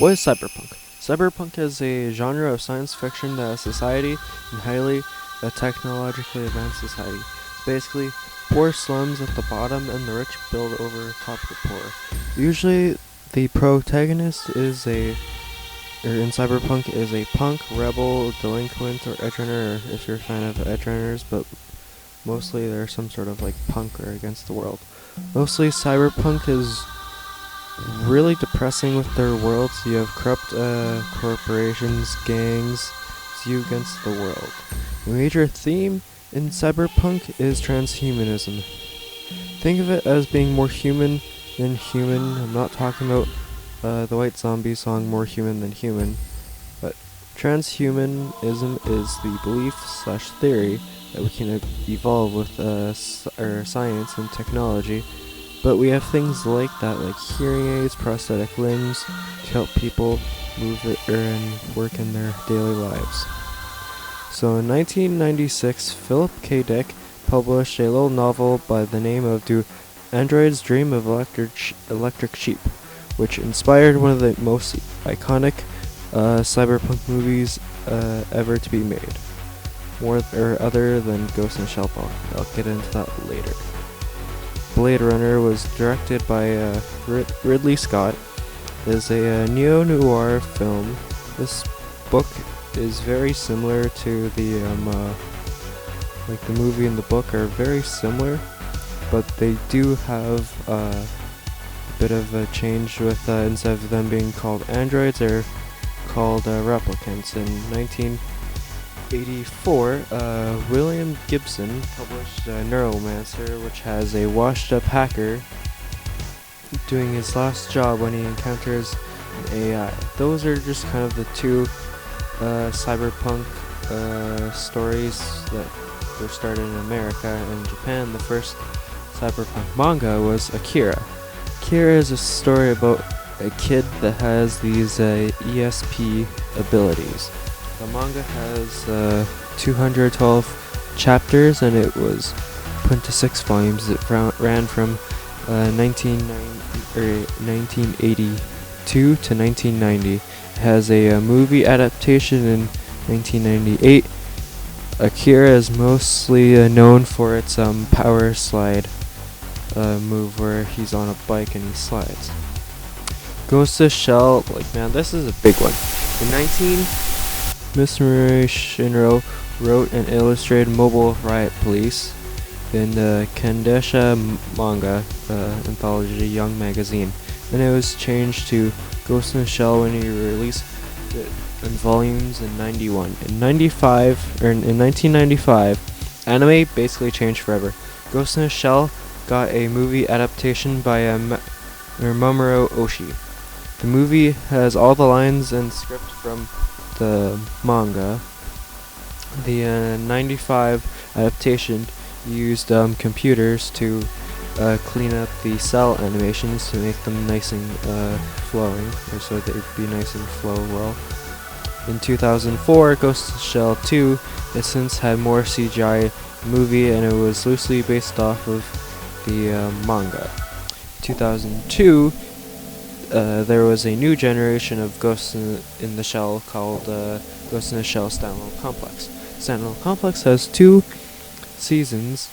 What is cyberpunk? Cyberpunk is a genre of science fiction that has society in highly technologically advanced society. Basically, poor slums at the bottom and the rich build over top of the poor. Usually, the protagonist is in cyberpunk is a punk, rebel, delinquent, or edge runner, if you're a fan of edge runners, but mostly they're some sort of like punk or against the world. Mostly cyberpunk is really depressing with their worlds. You have corrupt corporations, gangs, it's you against the world. The major theme in cyberpunk is transhumanism. Think of it as being more human than human. I'm not talking about the White Zombie song More Human Than Human, but transhumanism is the belief slash theory that we can evolve with science and technology. But we have things like that, like hearing aids, prosthetic limbs, to help people move and work in their daily lives. So in 1996, Philip K. Dick published a little novel by the name of Do Androids Dream of Electric Sheep, which inspired one of the most iconic cyberpunk movies ever to be made. Other than Ghost in the Shell. I'll get into that later. Blade Runner was directed by Ridley Scott. It is a neo-noir film. This book is very similar to the movie and the book are very similar, but they do have a bit of a change with instead of them being called androids, they're called replicants. In 1984, William Gibson published Neuromancer, which has a washed-up hacker doing his last job when he encounters an AI. Those are just kind of the two cyberpunk stories that were started in America and Japan. The first cyberpunk manga was Akira. Akira is a story about a kid that has these ESP abilities. The manga has 212 chapters and it was put into 6 volumes. It ran from 1982 to 1990. It has a movie adaptation in 1998. Akira is mostly known for its power slide move where he's on a bike and he slides. Ghost of Shell, man, this is a big one. In 19, Mr. Shinro wrote and illustrated Mobile Riot Police in the Kandesha manga anthology Young Magazine. Then it was changed to Ghost in the Shell when he released it in volumes in 91. In 1995, anime basically changed forever. Ghost in the Shell got a movie adaptation by Mamoru Oshii. The movie has all the lines and script from the manga. The 95 adaptation used computers to clean up the cell animations to make them nice and flowing, or so they'd be nice and flow well. In 2004, Ghost in the Shell 2 has since had more CGI movie, and it was loosely based off of the manga. 2002, there was a new generation of Ghost in the Shell called Ghost in the Shell Standalone Complex. Standalone Complex has 2 seasons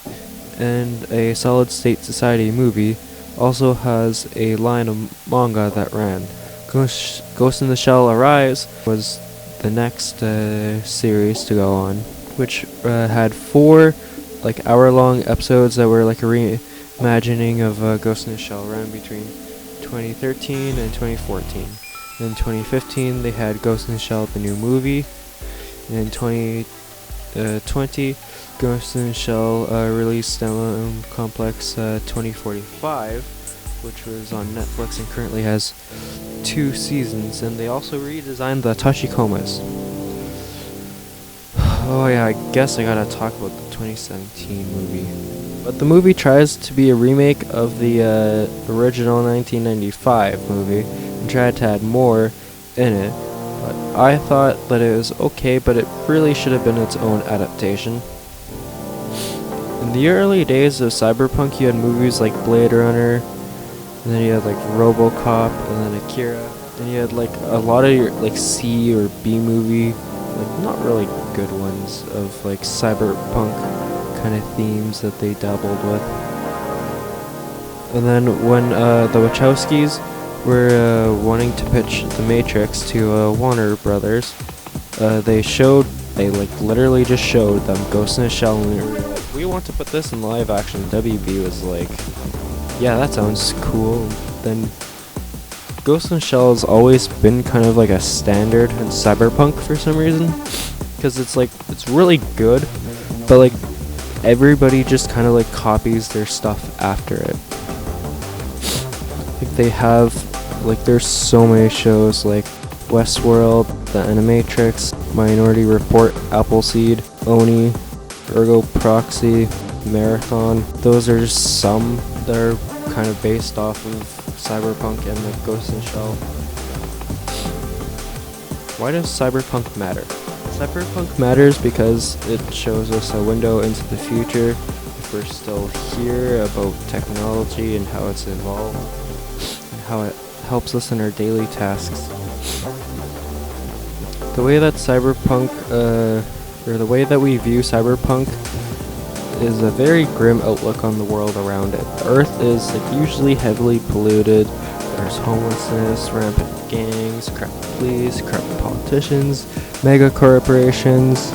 and a Solid State Society movie. Also has a line of manga that ran. Ghost in the Shell Arise was the next series to go on, which had 4 hour-long episodes that were like a reimagining of Ghost in the Shell, ran between 2013 and 2014. In 2015, they had Ghost in the Shell, the new movie. And in 2020, Ghost in the Shell released Standalone Complex 2045, which was on Netflix and currently has 2 seasons. And they also redesigned the Tachikomas. Oh yeah, I guess I gotta talk about the 2017 movie. But the movie tries to be a remake of the original 1995 movie and tried to add more in it. But I thought that it was okay, but it really should have been its own adaptation. In the early days of Cyberpunk, you had movies like Blade Runner, and then you had RoboCop, and then Akira. And you had like a lot of your like C or B movie, like not really good ones of like cyberpunk kind of themes that they dabbled with. And then when the Wachowskis were wanting to pitch The Matrix to Warner Brothers, they like literally just showed them Ghost in a Shell, and they were like, we want to put this in live action. WB was like, yeah, that sounds cool. Then Ghost in a Shell has always been kind of like a standard in cyberpunk for some reason, because it's really good, but like everybody just kind of like copies their stuff after it. Like they have, like there's so many shows like Westworld, The Animatrix, Minority Report, Appleseed, Oni, Ergo Proxy, Marathon. Those are just some that are kind of based off of Cyberpunk and the Ghost in the Shell. Why does Cyberpunk matter? Cyberpunk matters because it shows us a window into the future, if we're still here, about technology and how it's evolved, and how it helps us in our daily tasks. The way that the way that we view cyberpunk is a very grim outlook on the world around it. Earth is like usually heavily polluted. There's homelessness, rampant gangs, corrupt police, corrupt politicians, mega corporations.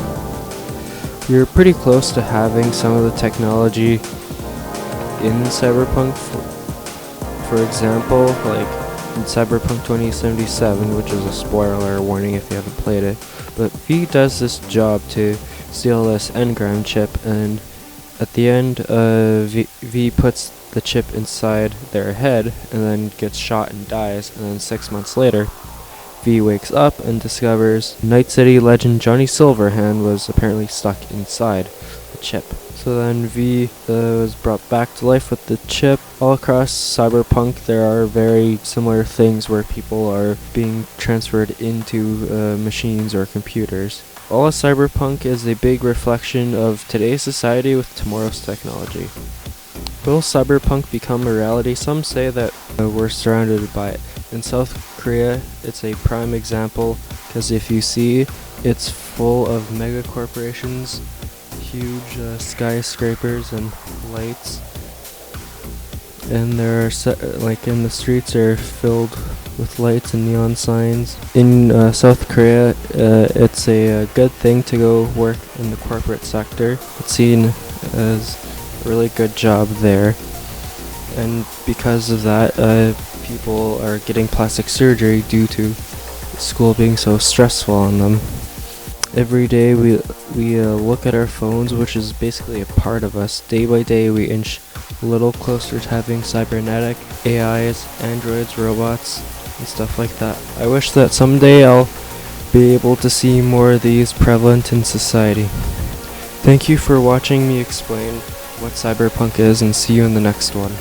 You're pretty close to having some of the technology in cyberpunk. For example, like in Cyberpunk 2077, which is a spoiler warning if you haven't played it, but V does this job to steal this engram chip, and at the end, V puts the chip inside their head and then gets shot and dies, and then 6 months later, V wakes up and discovers Night City legend Johnny Silverhand was apparently stuck inside the chip. So then V was brought back to life with the chip. All across Cyberpunk there are very similar things where people are being transferred into machines or computers. All of Cyberpunk is a big reflection of today's society with tomorrow's technology. Will Cyberpunk become a reality? Some say that we're surrounded by it. In South Korea, it's a prime example, because if you see, it's full of mega corporations, huge skyscrapers and lights, and there are like in the streets are filled with lights and neon signs. In South Korea, it's a good thing to go work in the corporate sector. It's seen as a really good job there, and because of that, people are getting plastic surgery due to school being so stressful on them. Every day we look at our phones, which is basically a part of us. Day by day we inch a little closer to having cybernetic AIs, androids, robots, and stuff like that. I wish that someday I'll be able to see more of these prevalent in society. Thank you for watching me explain what cyberpunk is, and see you in the next one.